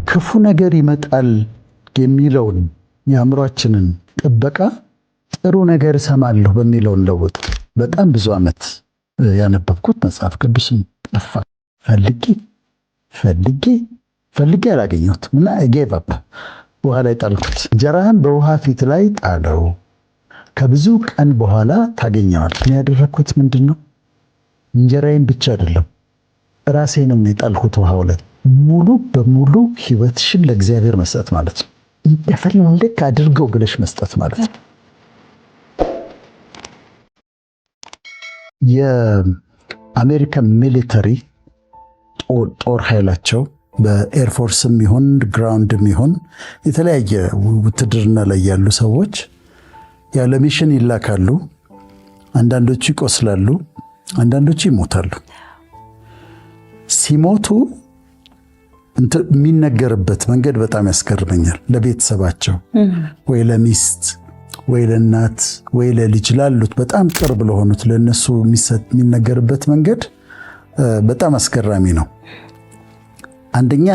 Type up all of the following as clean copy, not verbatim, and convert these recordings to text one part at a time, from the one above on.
ክፉ ነገር ይመጣል የሚለውን የአእምሯችንን ጥበቃ ጥሩ ነገር እሰማለሁ በሚለውን ለውጥ። በጣም ብዙ ዓመት ያነበብኩት መጽሐፍ ቅዱስን ጠፋ። ፈልጌ አላገኘሁትም እና ጌቭ አፕ በኋላ ጣልኩት። እንጀራህን በውሃ ፊት ላይ ጣለው፣ ከብዙ ቀን በኋላ ታገኘዋል። እኔ ያደረግኩት ምንድን ነው? እንጀራዬን ብቻ አይደለም ራሴንም የጣልኩት ውሃው ላይ። ሙሉ በሙሉ ህይወትሽን ለእግዚአብሔር መስጠት ማለት ነው። እንደፈለክ አድርገው ብለሽ መስጠት ማለት ነው። የአሜሪካን ሚሊተሪ ጦር ኃይላቸው በኤርፎርስም ይሁን ግራውንድም ይሁን የተለያየ ውትድርና ላይ ያሉ ሰዎች ያለ ሚሽን ይላካሉ። አንዳንዶቹ ይቆስላሉ፣ አንዳንዶቹ ይሞታሉ። ሲሞቱ የሚነገርበት መንገድ በጣም ያስገርመኛል። ለቤተሰባቸው ወይ ለሚስት ወይ ለእናት ወይ ለልጅ ላሉት በጣም ቅርብ ለሆኑት ለነሱ የሚነገርበት መንገድ በጣም አስገራሚ ነው። አንደኛ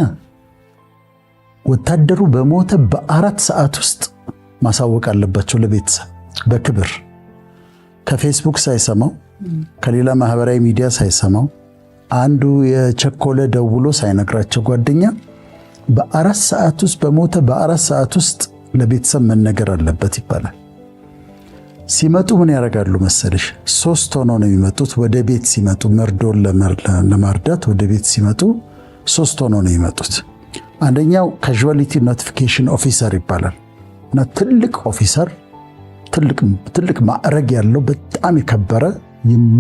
ወታደሩ በሞተ በ4 ሰዓት ውስጥ ማሳወቅ አለባቸው ለቤተሰብ በክብር። ከፌስቡክ ሳይሰማው ከሌላ ማህበራዊ ሚዲያ ሳይሰማው አንዱ የቸኮለ ደውሎ ሳይነግራቸው ጓደኛ በ4 ሰዓት ውስጥ በሞተ በ4 ሰዓት ውስጥ ለቤተሰብ መነገር አለበት ይባላል። ሲመጡ ምን ያደርጋሉ መሰለሽ? 3 ሆነው ነው የሚመጡት። ወደ ቤት ሲመጡ መርዶን ለማርዳት ወደ ቤት ሲመጡ 3 ሆነው ነው የሚመጡት። አንደኛው ካዡዋሊቲ ኖቲፊኬሽን ኦፊሰር ይባላል እና ትልቅ ኦፊሰር፣ ትልቅ ማዕረግ ያለው በጣም የከበረ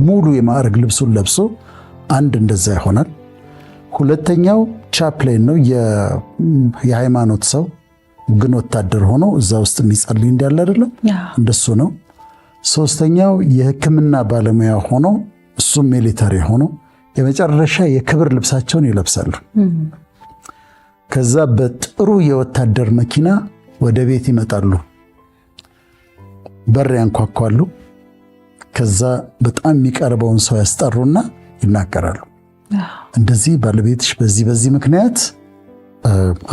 ሙሉ የማዕረግ ልብሱን ለብሶ አንድ እንደዛ ይሆናል። ሁለተኛው ቻፕሌን ነው፣ የሃይማኖት ሰው ግን ወታደር ሆኖ እዛ ውስጥ የሚጸልይ እንዳለ አይደለም፣ እንደሱ ነው። ሶስተኛው የሕክምና ባለሙያ ሆኖ እሱም ሚሊተሪ ሆኖ የመጨረሻ የክብር ልብሳቸውን ይለብሳሉ። ከዛ በጥሩ የወታደር መኪና ወደ ቤት ይመጣሉ፣ በር ያንኳኳሉ። ከዛ በጣም የሚቀርበውን ሰው ያስጠሩና ይናገራሉ። እንደዚህ ባለቤትሽ በዚህ ምክንያት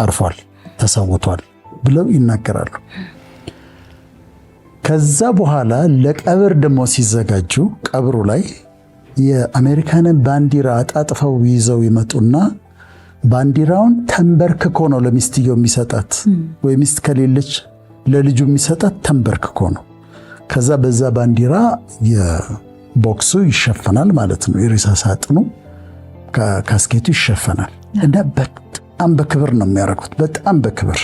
አርፏል፣ ተሰውቷል ብለው ይናገራሉ። ከዛ በኋላ ለቀብር ደግሞ ሲዘጋጁ ቀብሩ ላይ የአሜሪካንን ባንዲራ አጣጥፈው ይዘው ይመጡና ባንዲራውን ተንበርክኮ ነው ለሚስትየው የሚሰጣት፣ ወይ ሚስት ከሌለች ለልጁ የሚሰጣት ተንበርክኮ ነው። ከዛ በዛ ባንዲራ የቦክሱ ይሸፈናል ማለት ነው። የሬሳ ሳጥኑ ካስኬቱ ይሸፈናል እና በጣም በክብር ነው የሚያደርጉት፣ በጣም በክብር።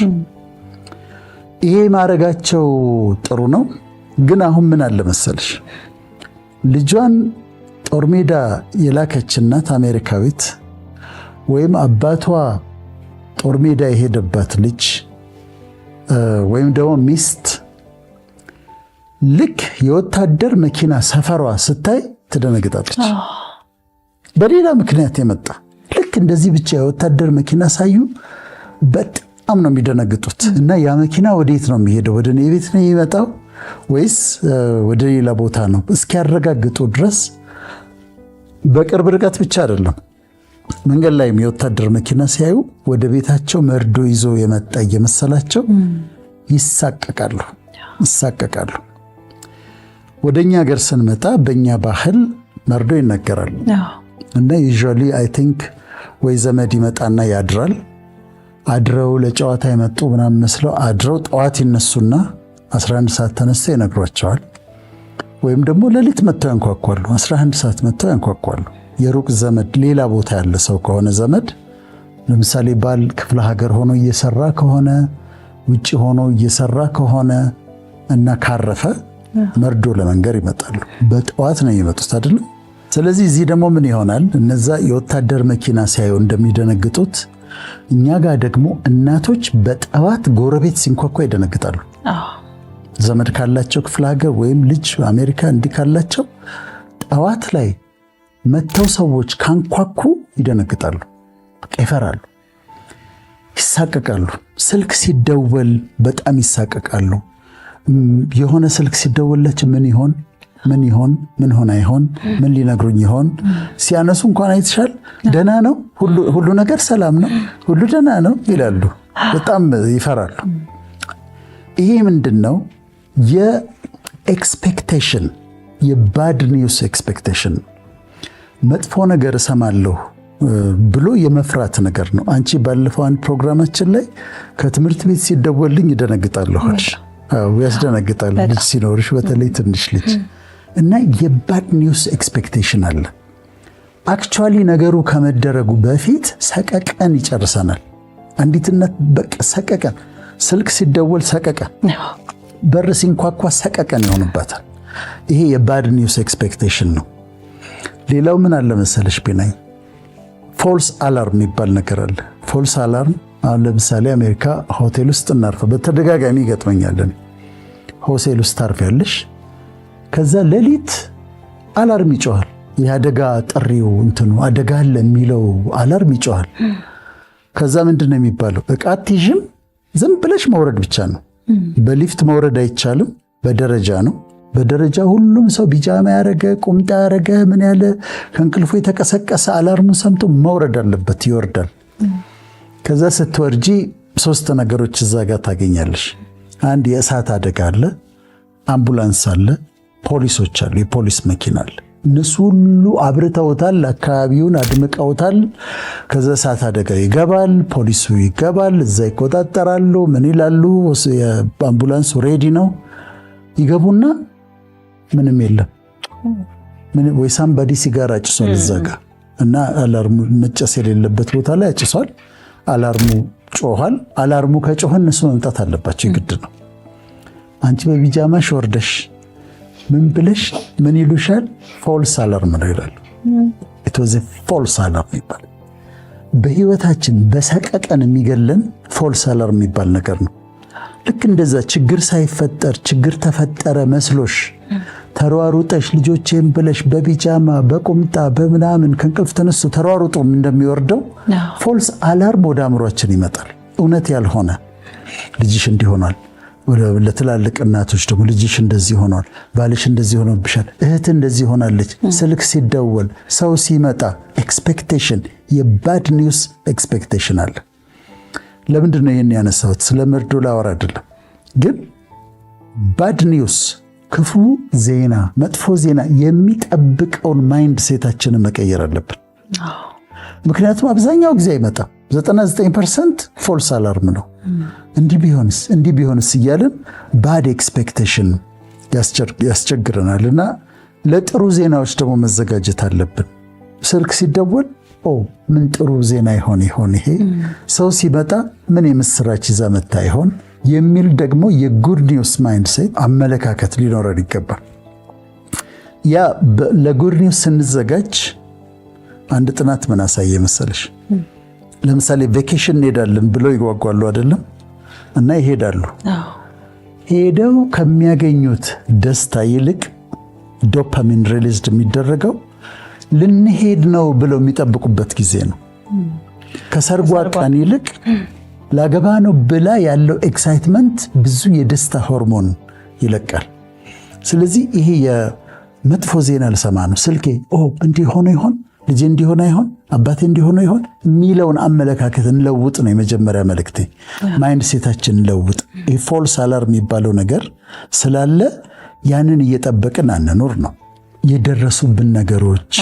ይሄ ማድረጋቸው ጥሩ ነው። ግን አሁን ምን አለ መሰለሽ፣ ልጇን ጦር ሜዳ የላከች እናት አሜሪካዊት ወይም አባቷ ጦር ሜዳ የሄደባት ልጅ ወይም ደግሞ ሚስት ልክ የወታደር መኪና ሰፈሯ ስታይ ትደነግጣለች። በሌላ ምክንያት የመጣ ልክ እንደዚህ ብቻ የወታደር መኪና ሳዩ በጣም ነው የሚደነግጡት። እና ያ መኪና ወዴት ነው የሚሄደው? ወደ እኔ ቤት ነው የሚመጣው ወይስ ወደ ሌላ ቦታ ነው እስኪያረጋግጡ ድረስ በቅርብ ርቀት ብቻ አይደለም፣ መንገድ ላይም የወታደር መኪና ሲያዩ ወደ ቤታቸው መርዶ ይዞ የመጣ እየመሰላቸው ይሳቀቃሉ። ወደኛ ሀገር ስንመጣ በእኛ ባህል መርዶ ይነገራል እና ዩዥዋሊ አይ ቲንክ ወይ ዘመድ ይመጣና ያድራል። አድረው ለጨዋታ የመጡ ምናምን መስለው አድረው ጠዋት ይነሱና 11 ሰዓት ተነስተው ይነግሯቸዋል። ወይም ደግሞ ሌሊት መጥተው ያንኳኳሉ፣ 11 ሰዓት መጥተው ያንኳኳሉ። የሩቅ ዘመድ ሌላ ቦታ ያለ ሰው ከሆነ ዘመድ ለምሳሌ ባል ክፍለ ሀገር ሆኖ እየሰራ ከሆነ ውጪ ሆኖ እየሰራ ከሆነ እና ካረፈ መርዶ ለመንገር ይመጣሉ። በጠዋት ነው የሚመጡት አይደል? ስለዚህ እዚህ ደግሞ ምን ይሆናል? እነዛ የወታደር መኪና ሲያዩ እንደሚደነግጡት እኛ ጋር ደግሞ እናቶች በጠዋት ጎረቤት ሲንኳኳ ይደነግጣሉ። ዘመድ ካላቸው ክፍለ ሀገር ወይም ልጅ አሜሪካ እንዲህ ካላቸው ጠዋት ላይ መተው ሰዎች ካንኳኩ ይደነግጣሉ፣ ይፈራሉ፣ ይሳቀቃሉ። ስልክ ሲደወል በጣም ይሳቀቃሉ። የሆነ ስልክ ሲደወላቸው ምን ይሆን ምን ሆነ ይሆን ምን ሊነግሩኝ ይሆን ሲያነሱ እንኳን አይተሻል ደህና ነው ሁሉ ነገር ሰላም ነው ሁሉ ደህና ነው ይላሉ በጣም ይፈራሉ ይሄ ምንድነው የኤክስፔክቴሽን የባድ ኒውስ ኤክስፔክቴሽን መጥፎ ነገር እሰማለሁ ብሎ የመፍራት ነገር ነው አንቺ ባለፈው አንድ ፕሮግራማችን ላይ ከትምህርት ቤት ሲደወልልኝ ይደነግጣለሁ አልሽ አው ያስደነግጣል ልጅ ሲኖርሽ በተለይ ትንሽ ልጅ እና የባድ ኒውስ ኤክስፔክቴሽን አለ አክቹአሊ ነገሩ ከመደረጉ በፊት ሰቀቀን ይጨርሰናል አንዲትነት በቃ ሰቀቀን ስልክ ሲደወል ሰቀቀን በር ሲንኳኳ ሰቀቀን ይሆንባታል ይሄ የባድ ኒውስ ኤክስፔክቴሽን ነው ሌላው ምን አለ መሰለሽ ቢናይ ፎልስ አላርም ይባል ነገር አለ ፎልስ አላርም አሁን ለምሳሌ አሜሪካ ሆቴል ውስጥ እናርፈ በተደጋጋሚ ይገጥመኛል ሆቴል ውስጥ ታርፊያለሽ ከዛ ሌሊት አላርም ይጮሃል ያደጋ ጥሪው እንትኑ አደጋ አለ የሚለው አላርም ይጮሃል ከዛ ምንድነው የሚባለው እቃትይዥም ዝም ብለሽ መውረድ ብቻ ነው በሊፍት መውረድ አይቻልም በደረጃ ነው በደረጃ ሁሉም ሰው ቢጃማ ያረገ ቁምጣ ያረገ ምን ያለ ከንቅልፉ የተቀሰቀሰ አላርሙን ሰምቶ መውረድ አለበት ይወርዳል ከዛ ስትወርጂ ሶስት ነገሮች እዛ ጋር ታገኛለሽ አንድ የእሳት አደጋ አለ አምቡላንስ አለ ፖሊሶች አሉ የፖሊስ መኪና አለ እነሱ ሁሉ አብርተውታል አካባቢውን አድምቀውታል ከዛ እሳት አደጋ ይገባል ፖሊሱ ይገባል እዛ ይቆጣጠራሉ ምን ይላሉ የአምቡላንሱ ሬዲ ነው ይገቡና ምንም የለም ምን ወይ ሳምባዲ ሲጋራ አጭሷል እዛ ጋር እና አላርሙ መጨስ የሌለበት ቦታ ላይ አጭሷል አላርሙ ጮሃል አላርሙ ከጮኸ እነሱ መምጣት አለባቸው ግድ ነው አንቺ በቢጃማሽ ወርደሽ ምን ብለሽ ምን ይሉሻል ፎልስ አላርም ነው ይላሉ it was a false alarm ይባል በህይወታችን በሰቀቀን የሚገለን ፎልስ አላርም ይባል ነገር ነው ልክ እንደዛ ችግር ሳይፈጠር ችግር ተፈጠረ መስሎሽ ተሯሩጠሽ ልጆቼን ብለሽ በቢጃማ በቁምጣ በመናምን ከንቅልፍ ተነሱ ተሯሩጡ እንደሚወርደው ፎልስ አላርም ወደ አእምሮአችን ይመጣል እውነት ያልሆነ ልጅሽ እንዲሆናል ለትላልቅ እናቶች ደግሞ ልጅሽ እንደዚህ ሆኗል ባልሽ እንደዚህ ሆኖብሻል እህት እንደዚህ ሆናለች ስልክ ሲደወል ሰው ሲመጣ ኤክስፔክቴሽን የባድ ኒውስ ኤክስፔክቴሽን አለ ለምንድነው ይሄን ያነሳሁት ስለመርዶ ላወራ አይደለም ግን ባድ ኒውስ ክፉ ዜና መጥፎ ዜና የሚጠብቀውን ማይንድ ሴታችንን መቀየር አለብን ምክንያቱም አብዛኛው ጊዜ አይመጣም 99% ፎልስ አላርም ነው እንዲህ ቢሆንስ እያልን ባድ ኤክስፔክቴሽን ያስቸግረናልና ለጥሩ ዜናዎች ደግሞ መዘጋጀት አለብን ስልክ ሲደወል ምን ጥሩ ዜና ይሆን ይሄ ሰው ሲመጣ ምን የምስራች ይዛ መጣ ይሆን የሚል ደግሞ የጉድ ኒውስ ማይንድ ሴት አመለካከት ሊኖረን ይገባል ያ ለጉድ ኒውስ ስንዘጋጅ አንድ ጥናት ምን አሳየ መሰለሽ ለምሳሌ ቬኬሽን እንሄዳለን ብለው ይጓጓሉ አይደለም እና ይሄዳሉ ሄደው ከሚያገኙት ደስታ ይልቅ ዶፓሚን ሪሊዝድ የሚደረገው ልንሄድ ነው ብለው የሚጠብቁበት ጊዜ ነው ከሰርጓ ቀን ይልቅ ላገባ ነው ብላ ያለው ኤክሳይትመንት ብዙ የደስታ ሆርሞን ይለቃል ስለዚህ ይሄ የመጥፎ ዜና ልሰማ ነው ስልኬ እንዲህ ሆነ ይሆን ልጅ እንዲሆነ ይሆን አባቴ እንዲሆነ ይሆን የሚለውን አመለካከት እንለውጥ ነው የመጀመሪያ መልእክቴ ማይንድ ሴታችን እንለውጥ ይሄ ፎልስ አላርም የሚባለው ነገር ስላለ ያንን እየጠበቅን አንኖር ነው የደረሱብን ነገሮች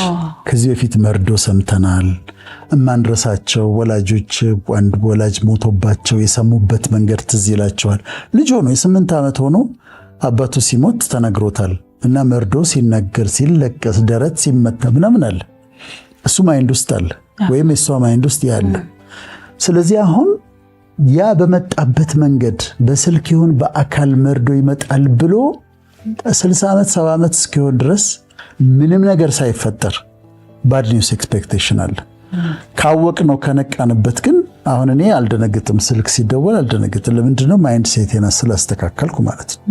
ከዚህ በፊት መርዶ ሰምተናል እማንረሳቸው ወላጆች አንድ ወላጅ ሞቶባቸው የሰሙበት መንገድ ትዝ ይላቸዋል ልጅ ሆኖ የ8 ዓመት ሆኖ አባቱ ሲሞት ተነግሮታል እና መርዶ ሲነገር ሲለቀስ ደረት ሲመታ ምናምን አለ እሱ ማይንድ ውስጥ አለ ወይም እሷ ማይንድ ውስጥ ያለ ስለዚህ አሁን ያ በመጣበት መንገድ በስልክ ይሁን በአካል መርዶ ይመጣል ብሎ 60 ዓመት 70 ዓመት እስኪሆን ድረስ ምንም ነገር ሳይፈጠር ባድ ኒውስ ኤክስፔክቴሽን አለ ካወቅ ነው ከነቃንበት ግን አሁን እኔ አልደነግጥም ስልክ ሲደወል አልደነግጥም ለምንድነው ማይንድ ሴቴን ስላስተካከልኩ ማለት ነው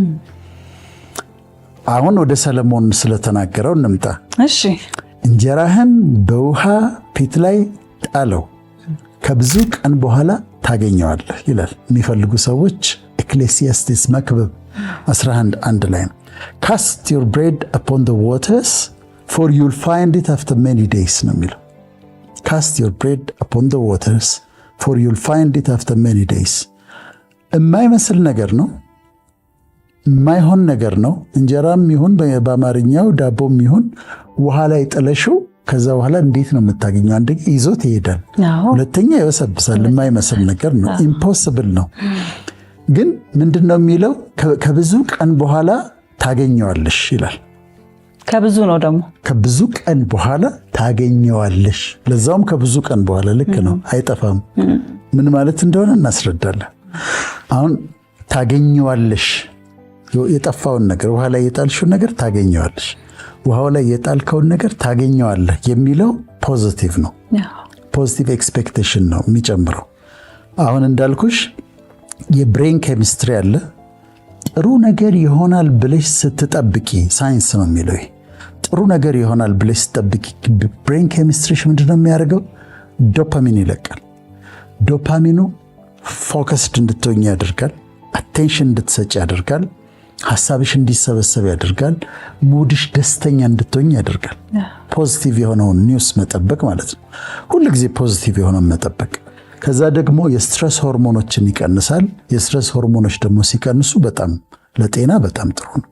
አሁን ወደ ሰለሞን ስለተናገረው እንምጣ እሺ እንጀራህን በውሃ ፊት ላይ ጣለው ከብዙ ቀን በኋላ ታገኘዋለህ ይላል የሚፈልጉ ሰዎች ኤክሌሲያስቲስ መክብብ 11:1 ላይ ነው። ካስት ዩር ብሬድ አፖን ዘ ዋተርስ ፎር ዩል ፋይንድ ኢት አፍተር ሜኒ ዴይስ ነው የሚለው። ካስት ዩር ብሬድ አፖን ዘ ዋተርስ ፎር ዩል ፋይንድ ኢት አፍተር ሜኒ ዴይስ። የማይመስል ነገር ነው፣ የማይሆን ነገር ነው። እንጀራም ይሁን በአማርኛው ዳቦም ይሁን ውሃ ላይ ጥለሽው ከዛ በኋላ እንዴት ነው የምታገኘው? አንደኛ ይዞት ይሄዳል፣ ሁለተኛ ይበሰብሳል። የማይመስል ነገር ነው፣ ኢምፖሲብል ነው። ግን ምንድነው የሚለው? ከብዙ ቀን በኋላ ታገኘዋለሽ ይላል። ከብዙ ነው ደግሞ ከብዙ ቀን በኋላ ታገኘዋለሽ። ለዛውም ከብዙ ቀን በኋላ ልክ ነው፣ አይጠፋም። ምን ማለት እንደሆነ እናስረዳለን። አሁን ታገኘዋለሽ፣ የጠፋውን ነገር ውሃ ላይ የጣልሽውን ነገር ታገኘዋለሽ፣ ውሃው ላይ የጣልከውን ነገር ታገኘዋለህ የሚለው ፖዚቲቭ ነው። ፖዚቲቭ ኤክስፔክቴሽን ነው የሚጨምረው። አሁን እንዳልኩሽ የብሬን ኬሚስትሪ አለ። ጥሩ ነገር ይሆናል ብለሽ ስትጠብቂ፣ ሳይንስ ነው የሚለው፣ ጥሩ ነገር ይሆናል ብለሽ ስትጠብቂ ብሬን ኬሚስትሪሽ ምንድነው የሚያደርገው? ዶፓሚን ይለቃል። ዶፓሚኑ ፎከስድ እንድትሆኝ ያደርጋል። አቴንሽን እንድትሰጭ ያደርጋል። ሐሳብሽ እንዲሰበሰብ ያደርጋል። ሙድሽ ደስተኛ እንድትሆኝ ያደርጋል። ፖዚቲቭ የሆነውን ኒውስ መጠበቅ ማለት ነው። ሁሉ ጊዜ ፖዚቲቭ የሆነውን መጠበቅ። ከዛ ደግሞ የስትረስ ሆርሞኖችን ይቀንሳል። የስትረስ ሆርሞኖች ደግሞ ሲቀንሱ በጣም ለጤና በጣም ጥሩ ነው።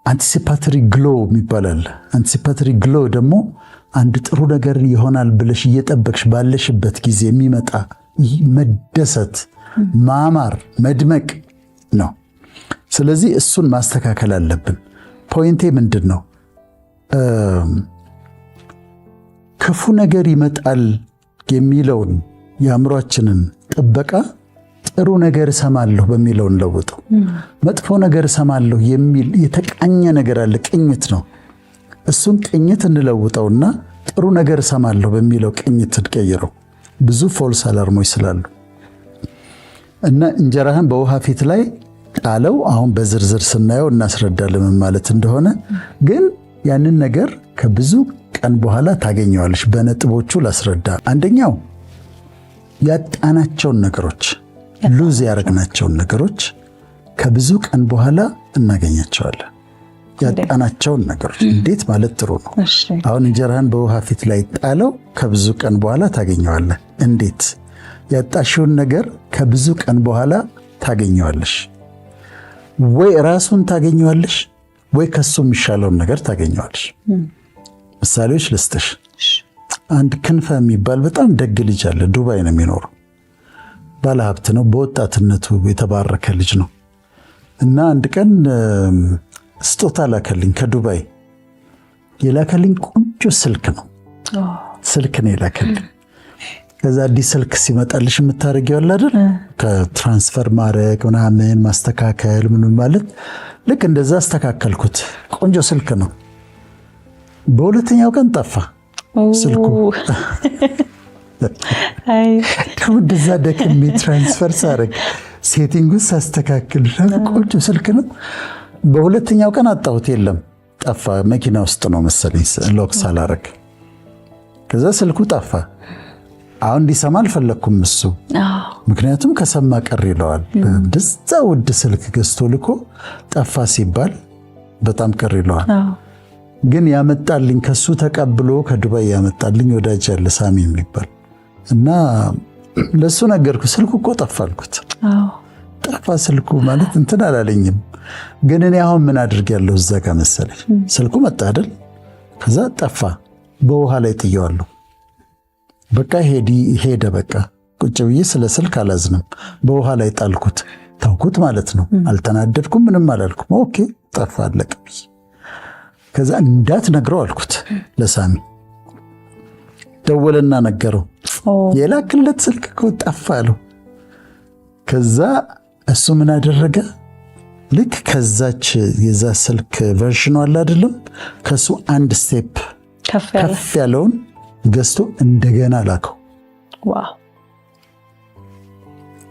አንቲሲፓተሪ ግሎ ይባላል። አንቲሲፓተሪ ግሎ ደግሞ አንድ ጥሩ ነገር ይሆናል ብለሽ እየጠበቅሽ ባለሽበት ጊዜ የሚመጣ መደሰት፣ ማማር፣ መድመቅ ነው። ስለዚህ እሱን ማስተካከል አለብን። ፖይንቴ ምንድን ነው? ክፉ ነገር ይመጣል የሚለውን የአእምሯችንን ጥበቃ ጥሩ ነገር እሰማለሁ በሚለውን ለውጠው። መጥፎ ነገር እሰማለሁ የሚል የተቃኘ ነገር አለ፣ ቅኝት ነው። እሱን ቅኝት እንለውጠውና ጥሩ ነገር እሰማለሁ በሚለው ቅኝት እንቀይረው። ብዙ ፎልስ አላርሞች ስላሉ እና እንጀራህን በውሃ ፊት ላይ ጣለው። አሁን በዝርዝር ስናየው እናስረዳለን ማለት እንደሆነ። ግን ያንን ነገር ከብዙ ቀን በኋላ ታገኘዋለሽ። በነጥቦቹ ላስረዳ። አንደኛው ያጣናቸውን ነገሮች፣ ሉዝ ያረግናቸውን ነገሮች ከብዙ ቀን በኋላ እናገኛቸዋለን። ያጣናቸውን ነገሮች እንዴት ማለት ጥሩ ነው። አሁን እንጀራህን በውሃ ፊት ላይ ጣለው፣ ከብዙ ቀን በኋላ ታገኘዋለህ። እንዴት? ያጣሽውን ነገር ከብዙ ቀን በኋላ ታገኘዋለሽ። ወይ ራሱን ታገኘዋለሽ፣ ወይ ከሱ የሚሻለውን ነገር ታገኘዋለሽ። ምሳሌዎች ልስጥሽ። አንድ ክንፈ የሚባል በጣም ደግ ልጅ አለ። ዱባይ ነው የሚኖረው። ባለሀብት ነው። በወጣትነቱ የተባረከ ልጅ ነው እና አንድ ቀን ስጦታ ላከልኝ ከዱባይ። የላከልኝ ቆንጆ ስልክ ነው። ስልክ ነው የላከልኝ። ከዛ አዲስ ስልክ ሲመጣልሽ የምታደርጊው አለ አይደል? ከትራንስፈር ማድረግ ምናምን ማስተካከል ምን ማለት ልክ እንደዛ አስተካከልኩት። ቆንጆ ስልክ ነው። በሁለተኛው ቀን ጠፋ ስልኩ። እንደዛ ደክሜ ትራንስፈር ሳደርግ ሴቲንጉን ሳስተካክል ቆንጆ ስልክ ነው። በሁለተኛው ቀን አጣሁት። የለም ጠፋ። መኪና ውስጥ ነው መሰለኝ ሎክ ሳላረግ። ከዛ ስልኩ ጠፋ። አሁን እንዲሰማ አልፈለኩም እሱ። ምክንያቱም ከሰማ ቀር ይለዋል። እንደዛ ውድ ስልክ ገዝቶ ልኮ ጠፋ ሲባል በጣም ቀር ይለዋል። ግን ያመጣልኝ ከሱ ተቀብሎ ከዱባይ ያመጣልኝ ወዳጅ ያለ ሳሚ የሚባል እና ለሱ ነገርኩ። ስልኩ እኮ ጠፋ አልኩት። ጠፋ ስልኩ ማለት እንትን አላለኝም። ግን እኔ አሁን ምን አድርጌያለሁ እዛ ጋር መሰለኝ። ስልኩ መጣ አይደል? ከዛ ጠፋ። በውሃ ላይ ጥየዋለሁ። በቃ ሄደ። በቃ ቁጭ ብዬ ስለ ስልክ አላዝንም። በውሃ ላይ ጣልኩት፣ ታውኩት ማለት ነው። አልተናደድኩም፣ ምንም አላልኩም። ኦኬ ጠፋ፣ አለቀ። ከዛ እንዳትነግረው አልኩት ለሳሚ። ደወለና ነገረው። የላክለት ስልክ እኮ ጠፋ አለው። ከዛ እሱ ምን አደረገ? ልክ ከዛች የዛ ስልክ ቨርዥኑ አለ አይደለም፣ ከሱ አንድ ስቴፕ ከፍ ያለውን ገዝቶ እንደገና ላከው። ዋው!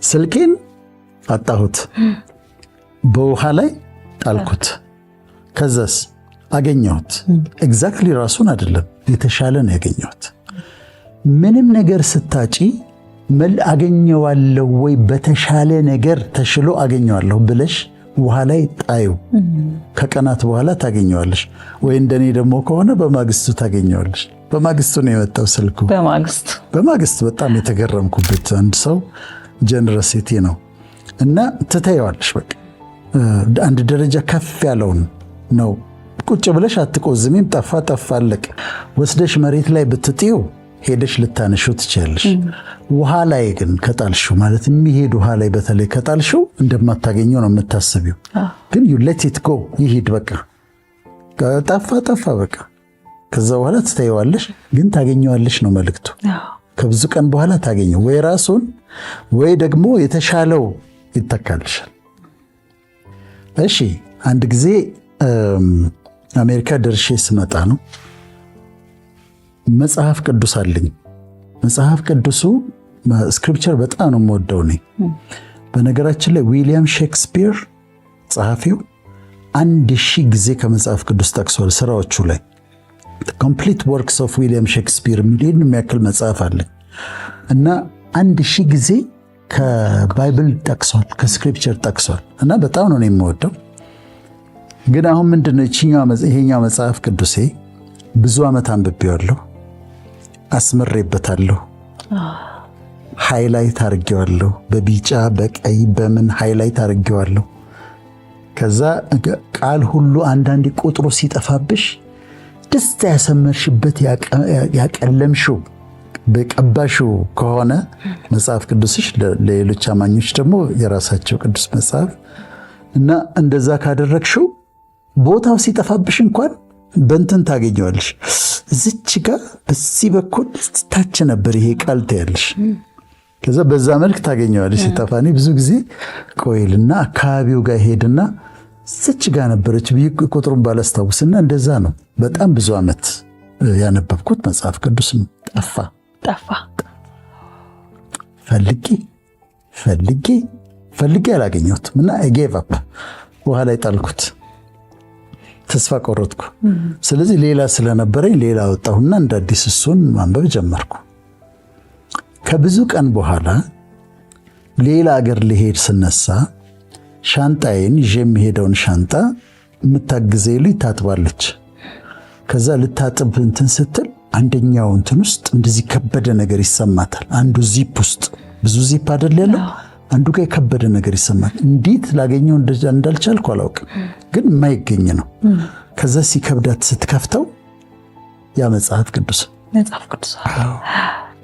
ስልኬን አጣሁት፣ በውሃ ላይ ጣልኩት። ከዛስ አገኘሁት። ኤግዛክትሊ ራሱን አይደለም፣ የተሻለ ነው ያገኘሁት። ምንም ነገር ስታጪ አገኘዋለሁ ወይ በተሻለ ነገር ተሽሎ አገኘዋለሁ ብለሽ ውሃ ላይ ጣዩ። ከቀናት በኋላ ታገኘዋለሽ። ወይ እንደኔ ደግሞ ከሆነ በማግስቱ ታገኘዋለሽ። በማግስቱ ነው የመጣው ስልኩ። በማግስቱ በጣም የተገረምኩበት አንድ ሰው ጀነረሲቲ ነው። እና ትታየዋለሽ። በቃ አንድ ደረጃ ከፍ ያለውን ነው። ቁጭ ብለሽ አትቆዝሚም። ጠፋ አለቀ። ወስደሽ መሬት ላይ ብትጥዩ ሄደሽ ልታነሺው ትችያለሽ። ውሃ ላይ ግን ከጣልሽው ማለት የሚሄድ ውሃ ላይ በተለይ ከጣልሽው እንደማታገኘው ነው የምታስቢው። ግን you let it go ይሄድ በቃ ጠፋ በቃ። ከዛ በኋላ ትታየዋለሽ፣ ግን ታገኘዋለሽ ነው መልእክቱ። ከብዙ ቀን በኋላ ታገኘው ወይ ራሱን ወይ ደግሞ የተሻለው ይተካልሻል። እሺ አንድ ጊዜ አሜሪካ ደርሼ ስመጣ ነው መጽሐፍ ቅዱስ አለኝ። መጽሐፍ ቅዱሱ ስክሪፕቸር በጣም ነው የምወደው ነኝ። በነገራችን ላይ ዊሊያም ሼክስፒር ጸሐፊው 1000 ጊዜ ከመጽሐፍ ቅዱስ ጠቅሷል ስራዎቹ ላይ። ኮምፕሊት ወርክስ ኦፍ ዊሊያም ሼክስፒር የሚያክል መጽሐፍ አለኝ እና 1000 ጊዜ ከባይብል ጠቅሷል፣ ከስክሪፕቸር ጠቅሷል እና በጣም ነው የምወደው። ግን አሁን ምንድነው ይሄኛው መጽሐፍ ቅዱሴ ብዙ ዓመት አንብቤዋለሁ፣ አስመሬበታለሁ፣ ሃይላይት አድርጌዋለሁ፣ በቢጫ በቀይ በምን ሃይላይት አድርጌዋለሁ። ከዛ ቃል ሁሉ አንዳንዴ ቁጥሩ ሲጠፋብሽ ደስታ ያሰመርሽበት ያቀለምሽው በቀባሽው ከሆነ መጽሐፍ ቅዱስሽ ለሌሎች አማኞች ደግሞ የራሳቸው ቅዱስ መጽሐፍ እና እንደዛ ካደረግሽው ቦታው ሲጠፋብሽ እንኳን በእንትን ታገኘዋለሽ። እዚች ጋር በዚህ በኩል ታች ነበር ይሄ ቃል ታያለሽ። ከዛ በዛ መልክ ታገኘዋለሽ። ሲጠፋኒ ብዙ ጊዜ ቆይልና አካባቢው ጋር ሄድና እዚች ጋር ነበረች ብዬ ቁጥሩን ባላስታውስና እንደዛ ነው። በጣም ብዙ ዓመት ያነበብኩት መጽሐፍ ቅዱስ ነው። ጠፋ ፈልጌ አላገኘሁትም እና ጌቭ አፕ ውሃ ላይ ጣልኩት። ተስፋ ቆረጥኩ። ስለዚህ ሌላ ስለነበረኝ ሌላ ወጣሁና እንደ አዲስ እሱን ማንበብ ጀመርኩ። ከብዙ ቀን በኋላ ሌላ አገር ልሄድ ስነሳ ሻንጣዬን ይዤ የምሄደውን ሻንጣ የምታግዘኝ ልጅ ታጥባለች። ከዛ ልታጥብ እንትን ስትል አንደኛው እንትን ውስጥ እንደዚህ ከበደ ነገር ይሰማታል። አንዱ ዚፕ ውስጥ ብዙ ዚፕ አይደል ያለው፣ አንዱ ጋር የከበደ ነገር ይሰማል። እንዴት ላገኘው እንዳልቻልኩ አላውቅም፣ ግን የማይገኝ ነው። ከዛ ሲከብዳት ስትከፍተው ያ መጽሐፍ ቅዱስ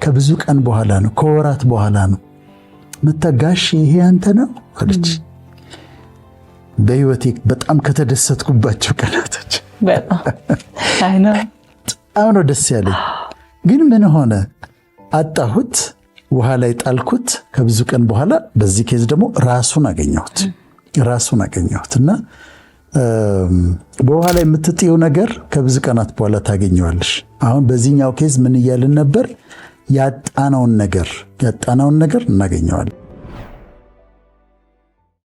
ከብዙ ቀን በኋላ ነው፣ ከወራት በኋላ ነው። መታጋሽ ይሄ አንተ ነው አለች። በህይወቴ በጣም ከተደሰትኩባቸው ቀናቶች በጣም ነው ደስ ያለኝ። ግን ምን ሆነ? አጣሁት፣ ውሃ ላይ ጣልኩት። ከብዙ ቀን በኋላ በዚህ ኬዝ ደግሞ ራሱን አገኘሁት እና በውሃ ላይ የምትጥየው ነገር ከብዙ ቀናት በኋላ ታገኘዋለሽ። አሁን በዚህኛው ኬዝ ምን እያልን ነበር? ያጣናውን ነገር እናገኘዋለን።